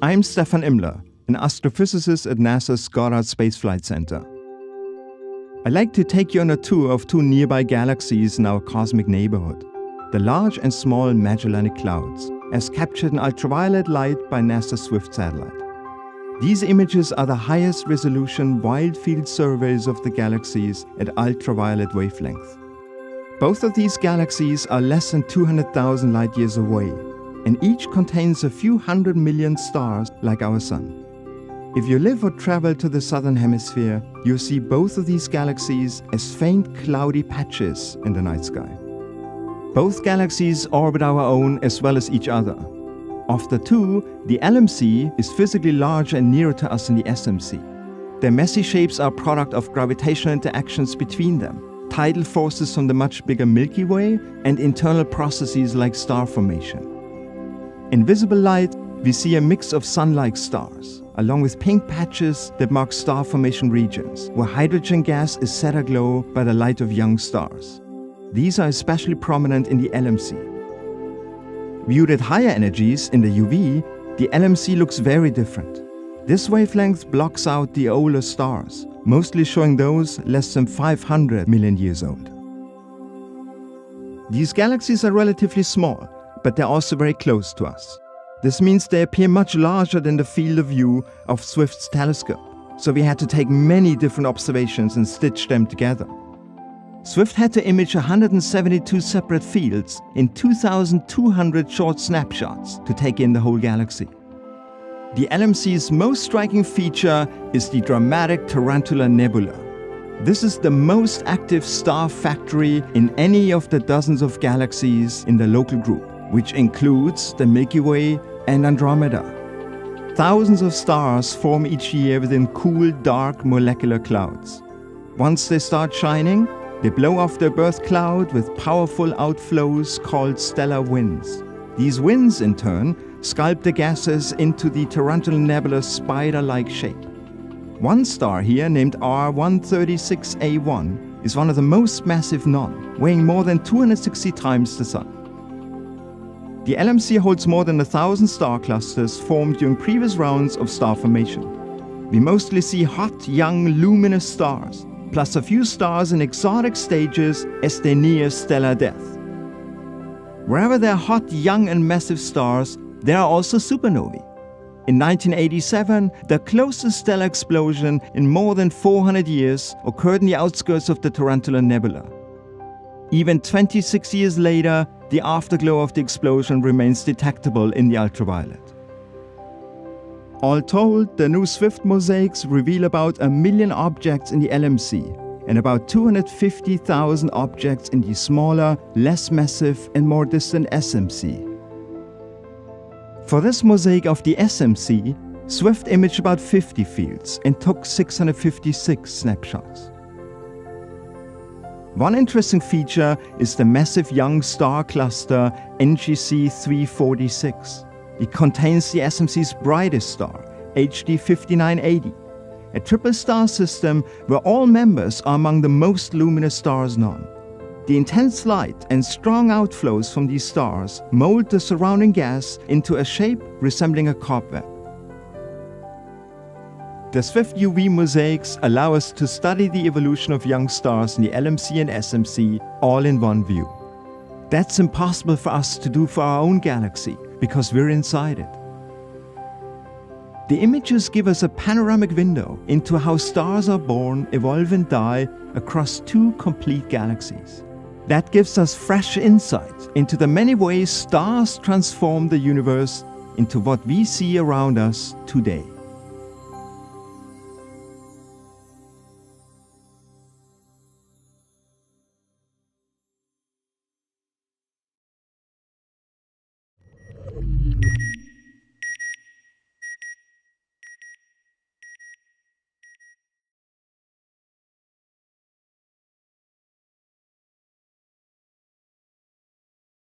I'm Stefan Immler, an astrophysicist at NASA's Goddard Space Flight Center. I'd like to take you on a tour of two nearby galaxies in our cosmic neighborhood, the large and small Magellanic Clouds, as captured in ultraviolet light by NASA's SWIFT satellite. These images are the highest resolution wide-field surveys of the galaxies at ultraviolet wavelength. Both of these galaxies are less than 200,000 light-years away, and each contains a few 100 million stars like our Sun. If you live or travel to the southern hemisphere, you'll see both of these galaxies as faint cloudy patches in the night sky. Both galaxies orbit our own as well as each other. Of the two, the LMC is physically larger and nearer to us than the SMC. Their messy shapes are a product of gravitational interactions between them, tidal forces from the much bigger Milky Way, and internal processes like star formation. In visible light, we see a mix of sun-like stars, along with pink patches that mark star formation regions, where hydrogen gas is set aglow by the light of young stars. These are especially prominent in the LMC. Viewed at higher energies in the UV, the LMC looks very different. This wavelength blocks out the older stars, mostly showing those less than 500 million years old. These galaxies are relatively small, but they're also very close to us. This means they appear much larger than the field of view of Swift's telescope, so we had to take many different observations and stitch them together. Swift had to image 172 separate fields in 2,200 short snapshots to take in the whole galaxy. The LMC's most striking feature is the dramatic Tarantula Nebula. This is the most active star factory in any of the dozens of galaxies in the local group, which includes the Milky Way and Andromeda. Thousands of stars form each year within cool, dark molecular clouds. Once they start shining, they blow off their birth cloud with powerful outflows called stellar winds. These winds, in turn, sculpt the gases into the Tarantula Nebula's spider-like shape. One star here, named R136A1, is one of the most massive known, weighing more than 260 times the Sun. The LMC holds more than 1,000 star clusters formed during previous rounds of star formation. We mostly see hot, young, luminous stars, plus a few stars in exotic stages as they near stellar death. Wherever there are hot, young and massive stars, there are also supernovae. In 1987, the closest stellar explosion in more than 400 years occurred in the outskirts of the Tarantula Nebula. Even 26 years later, the afterglow of the explosion remains detectable in the ultraviolet. All told, the new Swift mosaics reveal about 1 million objects in the LMC and about 250,000 objects in the smaller, less massive and more distant SMC. For this mosaic of the SMC, Swift imaged about 50 fields and took 656 snapshots. One interesting feature is the massive young star cluster NGC 346. It contains the SMC's brightest star, HD 5980, a triple star system where all members are among the most luminous stars known. The intense light and strong outflows from these stars mold the surrounding gas into a shape resembling a cobweb. The Swift UV mosaics allow us to study the evolution of young stars in the LMC and SMC all in one view. That's impossible for us to do for our own galaxy, because we're inside it. The images give us a panoramic window into how stars are born, evolve and die across two complete galaxies. That gives us fresh insight into the many ways stars transform the universe into what we see around us today.